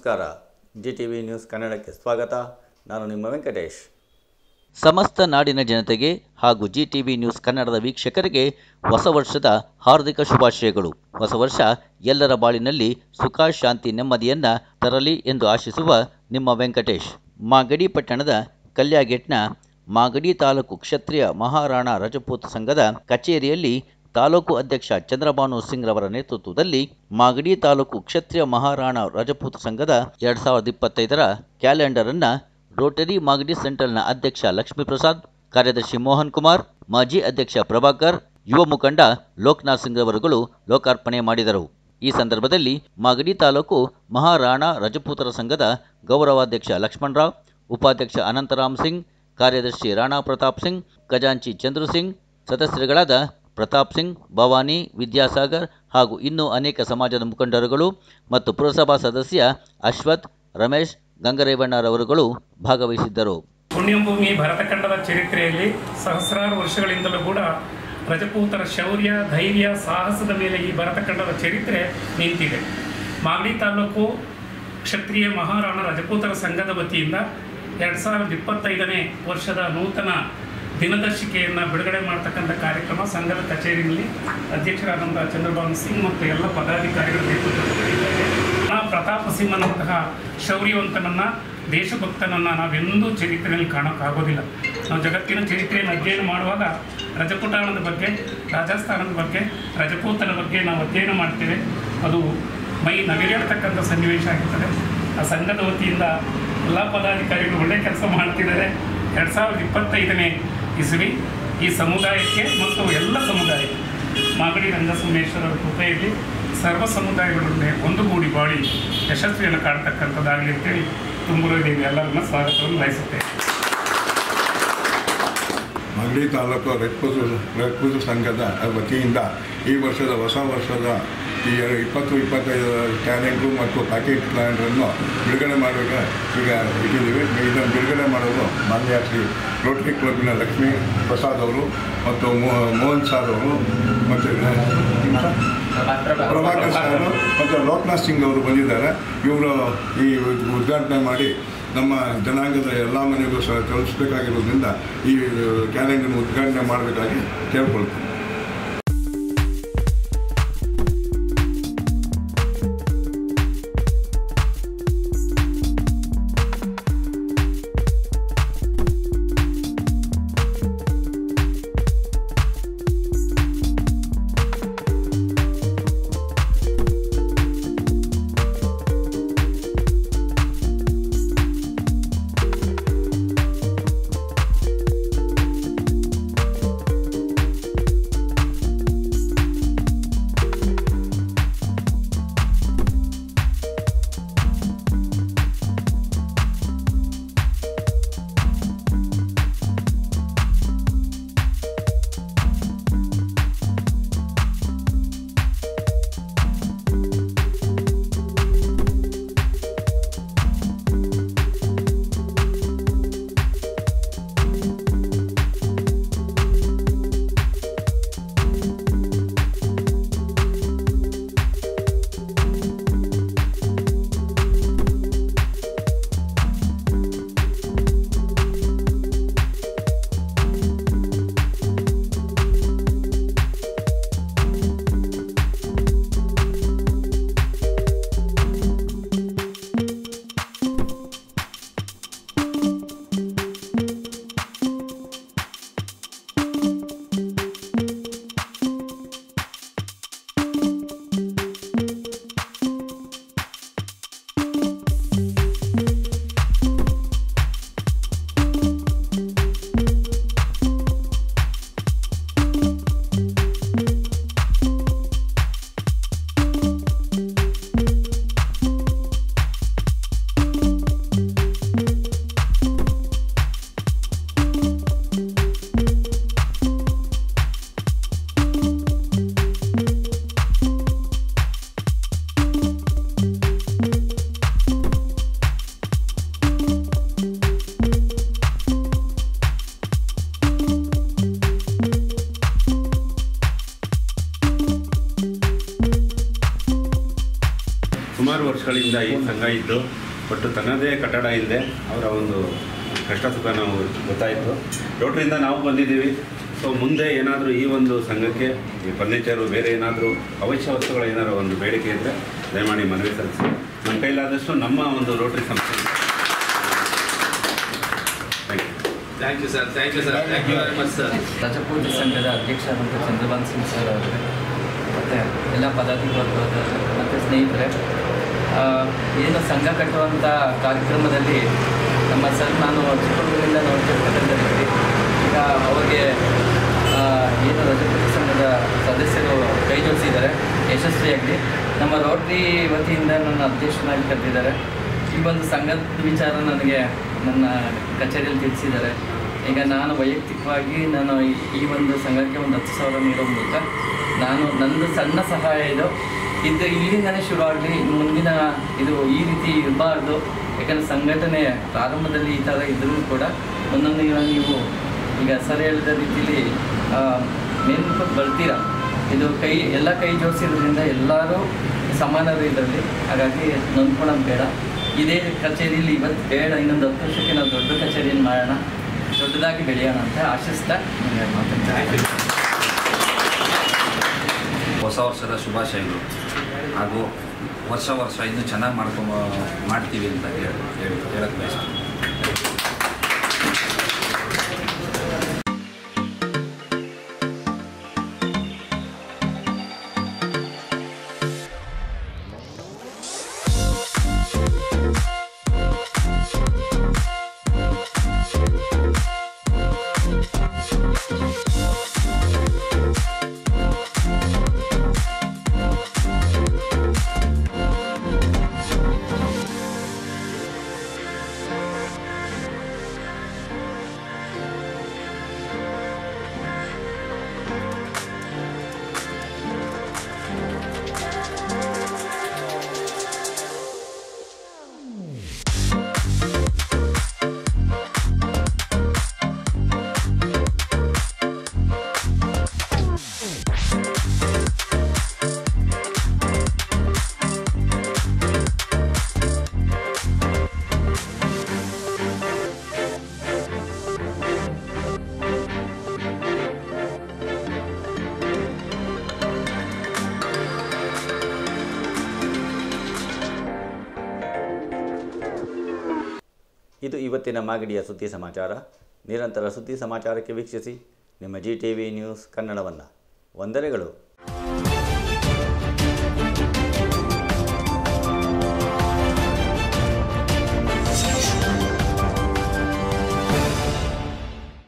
ನಮಸ್ಕಾರ. GTV news ಕನ್ನಡಕ್ಕೆ ಸ್ವಾಗತ. ನಾನು ನಿಮ್ಮ ವೆಂಕಟೇಶ್. ಸಮಸ್ತ ನಾಡಿನ ಜನತೆಗೆ ಹಾಗೂ GTV ನ್ಯೂಸ್ ಕನ್ನಡದ ವೀಕ್ಷಕರಿಗೆ ಹೊಸ ವರ್ಷದ ಹಾರ್ದಿಕ ಶುಭಾಶಯಗಳು. ಹೊಸ ವರ್ಷ ಎಲ್ಲರ ಬಾಳಿನಲ್ಲಿ ಸುಖ, ಶಾಂತಿ, ನೆಮ್ಮದಿಯನ್ನ ತರಲಿ ಎಂದು ಆಶಿಸುವ ನಿಮ್ಮ ವೆಂಕಟೇಶ್. ಮಾಗಡಿ ಪಟ್ಟಣದ ಕಲ್ಯಾಗೇಟ್ನ ಮಾಗಡಿ ತಾಲೂಕು ಕ್ಷತ್ರಿಯ ಮಹಾರಾಣಾ ರಜಪೂತ್ ಸಂಘದ ಕಚೇರಿಯಲ್ಲಿ ತಾಲೂಕು ಅಧ್ಯಕ್ಷ ಚಂದ್ರಭಾನು ಸಿಂಗ್ ರವರ ನೇತೃತ್ವದಲ್ಲಿ ಮಾಗಡಿ ತಾಲೂಕು ಕ್ಷತ್ರಿಯ ಮಹಾರಾಣಾ ರಜಪೂತ್ ಸಂಘದ 2025ರ ಕ್ಯಾಲೆಂಡರ್ ಅನ್ನ ರೋಟರಿ ಮಾಗಡಿ ಸೆಂಟ್ರಲ್ನ ಅಧ್ಯಕ್ಷ ಲಕ್ಷ್ಮೀಪ್ರಸಾದ್, ಕಾರ್ಯದರ್ಶಿ ಮೋಹನ್ ಕುಮಾರ್, ಮಾಜಿ ಅಧ್ಯಕ್ಷ ಪ್ರಭಾಕರ್, ಯುವ ಮುಖಂಡ ಲೋಕನಾಥ್ ಸಿಂಗ್ ರವರುಗಳು ಲೋಕಾರ್ಪಣೆ ಮಾಡಿದರು. ಈ ಸಂದರ್ಭದಲ್ಲಿ ಮಾಗಡಿ ತಾಲೂಕು ಮಹಾರಾಣಾ ರಜಪೂತರ ಸಂಘದ ಗೌರವಾಧ್ಯಕ್ಷ ಲಕ್ಷ್ಮಣರಾವ್, ಉಪಾಧ್ಯಕ್ಷ ಅನಂತರಾಮ್ ಸಿಂಗ್, ಕಾರ್ಯದರ್ಶಿ ರಾಣಾ ಪ್ರತಾಪ್ ಸಿಂಗ್, ಖಜಾಂಚಿ ಚಂದ್ರು ಸಿಂಗ್, ಸದಸ್ಯರುಗಳಾದ ಪ್ರತಾಪ್ ಸಿಂಗ್, ಭವಾನಿ, ವಿದ್ಯಾಸಾಗರ್ ಹಾಗೂ ಇನ್ನೂ ಅನೇಕ ಸಮಾಜದ ಮುಖಂಡರುಗಳು ಮತ್ತು ಪುರಸಭಾ ಸದಸ್ಯ ಅಶ್ವಥ್, ರಮೇಶ್, ಗಂಗರೇವಣ್ಣರವರುಗಳು ಭಾಗವಹಿಸಿದ್ದರು. ಪುಣ್ಯಭೂಮಿ ಭರತಖಂಡದ ಚರಿತ್ರೆಯಲ್ಲಿ ಸಹಸ್ರಾರು ವರ್ಷಗಳಿಂದಲೂ ಕೂಡ ರಜಪೂತರ ಶೌರ್ಯ, ಧೈರ್ಯ, ಸಾಹಸದ ಮೇಲೆ ಈ ಭರತಖಂಡದ ಚರಿತ್ರೆ ನಿಂತಿದೆ. ಮಾಗಡಿ ತಾಲೂಕು ಕ್ಷತ್ರಿಯ ಮಹಾರಾಣಾ ರಜಪೂತರ ಸಂಘದ ವತಿಯಿಂದ 2025ನೇ ವರ್ಷದ ನೂತನ ದಿನದರ್ಶಿಕೆಯನ್ನು ಬಿಡುಗಡೆ ಮಾಡತಕ್ಕಂಥ ಕಾರ್ಯಕ್ರಮ ಸಂಘದ ಕಚೇರಿಯಲ್ಲಿ ಅಧ್ಯಕ್ಷರಾದಂಥ ಚಂದ್ರಭಾನು ಸಿಂಗ್ ಮತ್ತು ಎಲ್ಲ ಪದಾಧಿಕಾರಿಗಳ ನೇತೃತ್ವದಲ್ಲಿ ಪ್ರತಾಪ ಸಿಂಹನಂತಹ ಶೌರ್ಯವಂತನನ್ನು, ದೇಶಭಕ್ತನನ್ನು ನಾವೆಂದೂ ಚರಿತ್ರೆಯಲ್ಲಿ ಕಾಣೋಕ್ಕಾಗೋದಿಲ್ಲ. ನಾವು ಜಗತ್ತಿನ ಚರಿತ್ರೆಯನ್ನು ಅಧ್ಯಯನ ಮಾಡುವಾಗ ರಜಪುಟಾಣದ ಬಗ್ಗೆ, ರಾಜಸ್ಥಾನದ ಬಗ್ಗೆ, ರಜಪೂತನ ಬಗ್ಗೆ ನಾವು ಅಧ್ಯಯನ ಮಾಡ್ತೇವೆ. ಅದು ಮೈ ನವಿರೇಳ್ತಕ್ಕಂಥ ಸನ್ನಿವೇಶ ಆಗಿರ್ತದೆ. ಆ ಸಂಘದ ವತಿಯಿಂದ ಎಲ್ಲ ಪದಾಧಿಕಾರಿಗಳು ಒಳ್ಳೆಯ ಕೆಲಸ ಮಾಡ್ತಿದ್ದಾರೆ. 2025ನೇ ಇಸವಿ ಈ ಸಮುದಾಯಕ್ಕೆ ಮತ್ತು ಎಲ್ಲ ಸಮುದಾಯಕ್ಕೆ ಮಾಗಡಿ ರಂಗಸೋಮೇಶ್ವರರ ಕೃಪೆಯಲ್ಲಿ ಸರ್ವ ಸಮುದಾಯಗಳೊಂದಿಗೆ ಒಂದುಗೂಡಿ ಬಾಳಿ ಯಶಸ್ವಿಯನ್ನು ಕಾಡ್ತಕ್ಕಂಥದ್ದಾಗಲಿ ಅಂತೇಳಿ ತುಂಬುರುದೇವಿ ಎಲ್ಲರನ್ನ ಸ್ವಾಗತವನ್ನು ವಹಿಸುತ್ತೇವೆ. ಮಾಗಡಿ ತಾಲೂಕು ರಜಪೂತ ಸಂಘದ ವತಿಯಿಂದ ಈ ವರ್ಷದ ಹೊಸ ವರ್ಷದ ಈ 2025 ಕ್ಯಾಲೆಂಡ್ರು ಮತ್ತು ಪ್ಯಾಕೇಜ್ ಕ್ಯಾಲೆಂಡ್ರನ್ನು ಬಿಡುಗಡೆ ಮಾಡೋಕ್ಕೆ ಈಗ ಇಟ್ಟಿದ್ದೀವಿ. ಇದನ್ನು ಬಿಡುಗಡೆ ಮಾಡೋದು ಮಾನ್ಯ ಶ್ರೀ ರೋಟರಿ ಕ್ಲಬ್ನ ಲಕ್ಷ್ಮೀ ಪ್ರಸಾದ್ ಅವರು ಮತ್ತು ಮೋಹನ್ ಸಾರ್ ಅವರು ಮತ್ತು ಪ್ರಭಾಕರ್ ಸಾರ್ ಮತ್ತು ಲೋಕನಾಥ್ ಸಿಂಗ್ ಅವರು ಬಂದಿದ್ದಾರೆ. ಇವರು ಈ ಉದ್ಘಾಟನೆ ಮಾಡಿ ನಮ್ಮ ಜನಾಂಗದ ಎಲ್ಲ ಮನೆಗೂ ಸಹ ತಲುಪಿಸಬೇಕಾಗಿರೋದ್ರಿಂದ ಈ ಕ್ಯಾಲೆಂಡರ್ನ ಉದ್ಘಾಟನೆ ಮಾಡಬೇಕಾಗಿ ಕೇಳ್ಕೊಳ್ತೀನಿ. ವರ್ಷಗಳಿಂದ ಈ ಸಂಘ ಇದ್ದು ಬಟ್ ತನ್ನದೇ ಕಟ್ಟಡ ಇಲ್ಲದೆ ಅವರ ಒಂದು ಕಷ್ಟ ಸುಖ ನಾವು ಗೊತ್ತಾಯಿತು. ರೋಟ್ರಿಯಿಂದ ನಾವು ಬಂದಿದ್ದೀವಿ. ಸೊ ಮುಂದೆ ಏನಾದರೂ ಈ ಒಂದು ಸಂಘಕ್ಕೆ ಈ ಫರ್ನಿಚರು ಬೇರೆ ಏನಾದರೂ ಅವಶ್ಯ ವಸ್ತುಗಳು ಏನಾದರೂ ಒಂದು ಬೇಡಿಕೆ ಇದ್ದರೆ ದಯಮಾಡಿ ಮನವಿ ಸಲ್ಲಿಸಿ. ನಮ್ಮ ಕೈಲಾದಷ್ಟು ನಮ್ಮ ಒಂದು ರೋಟ್ರಿ ಸಂಸ್ಥೆ. Thank you sir. Thank you very much sir. Rajput ಸಂಘದ ಅಧ್ಯಕ್ಷರಾದಂಥ ಚಂದ್ರಭಾನ್ ಸಿಂಗ್ ಸರ್ ಅವರಿಗೆ ಮತ್ತು ಎಲ್ಲ ಪದಾಧಿಕಾರಿಗಳು ಮತ್ತು ಸ್ನೇಹಿತರೆ, ಏನು ಸಂಘ ಕಟ್ಟುವಂಥ ಕಾರ್ಯಕ್ರಮದಲ್ಲಿ ನಮ್ಮ ಸರ್ ನಾನು ಚಿಕ್ಕಮಗಳೂರಿನಿಂದ ನೋಡ್ತಿರ್ತಕ್ಕಂಥ ವ್ಯಕ್ತಿ. ಈಗ ಅವ್ರಿಗೆ ಏನು ರಜಪೂತ ಸಂಘದ ಸದಸ್ಯರು ಕೈ ಜೋಡಿಸಿದ್ದಾರೆ ಯಶಸ್ವಿಯಾಗಿ. ನಮ್ಮ ರೋಟ್ರಿ ವತಿಯಿಂದ ನನ್ನ ಅಧ್ಯಕ್ಷನಾಗಿ ಕರೆದಿದ್ದಾರೆ. ಈ ಒಂದು ಸಂಘದ ವಿಚಾರ ನನಗೆ ನನ್ನ ಕಚೇರಿಯಲ್ಲಿ ತಿಳಿಸಿದ್ದಾರೆ. ಈಗ ನಾನು ವೈಯಕ್ತಿಕವಾಗಿ ಈ ಒಂದು ಸಂಘಕ್ಕೆ ಒಂದು 10,000 ನೀಡೋ ಮೂಲಕ ನನ್ನದು ಸಣ್ಣ ಸಹಾಯ ಇಲ್ಲಿಂದನೇ ಶುರು ಆಗಲಿ. ಮುಂದಿನ ಇದು ಈ ರೀತಿ ಇರಬಾರ್ದು. ಯಾಕಂದರೆ ಸಂಘಟನೆ ಪ್ರಾರಂಭದಲ್ಲಿ ಈ ಥರ ಇದ್ರೂ ಕೂಡ ಒಂದೊಂದು ನೀವು ಈಗ ಸರ್ ಹೇಳಿದ ರೀತಿಯಲ್ಲಿ ಮೇಲ್ಮುಖಕ್ಕೆ ಬರ್ತೀರ. ಇದು ಎಲ್ಲ ಕೈ ಜೋಡಿಸಿದ್ರಿಂದ ಎಲ್ಲರೂ ಸಮಾನರು ಇದರಲ್ಲಿ. ಹಾಗಾಗಿ ನೊಂದ್ಕೊಳ್ಳೋದು ಬೇಡ. ಇದೇ ಕಚೇರಿಯಲ್ಲಿ ಇವತ್ತು ಬೇಡ, ಇನ್ನೊಂದು 10 ವರ್ಷಕ್ಕೆ ನಾವು ದೊಡ್ಡ ಕಚೇರಿಯನ್ನು ಮಾಡೋಣ, ದೊಡ್ಡದಾಗಿ ಬೆಳೆಯೋಣ ಅಂತ ಆಶಿಸ್ತಾ ಮಾತಾಡ್ತೀನಿ. ಹೊಸ ವರ್ಷದ ಶುಭಾಶಯಗಳು ಹಾಗೂ ವರ್ಷ ಇನ್ನೂ ಚೆನ್ನಾಗಿ ಮಾಡ್ತೀವಿ ಅಂತ ಹೇಳಕ್ಕೆ ಬಯಸ್ತೀನಿ. ಇದು ಇವತ್ತಿನ ಮಾಗಡಿಯ ಸುದ್ದಿ ಸಮಾಚಾರ. ನಿರಂತರ ಸುದ್ದಿ ಸಮಾಚಾರಕ್ಕೆ ವೀಕ್ಷಿಸಿ ನಿಮ್ಮ GTV ನ್ಯೂಸ್ ಕನ್ನಡವನ್ನು. ವಂದನೆಗಳು.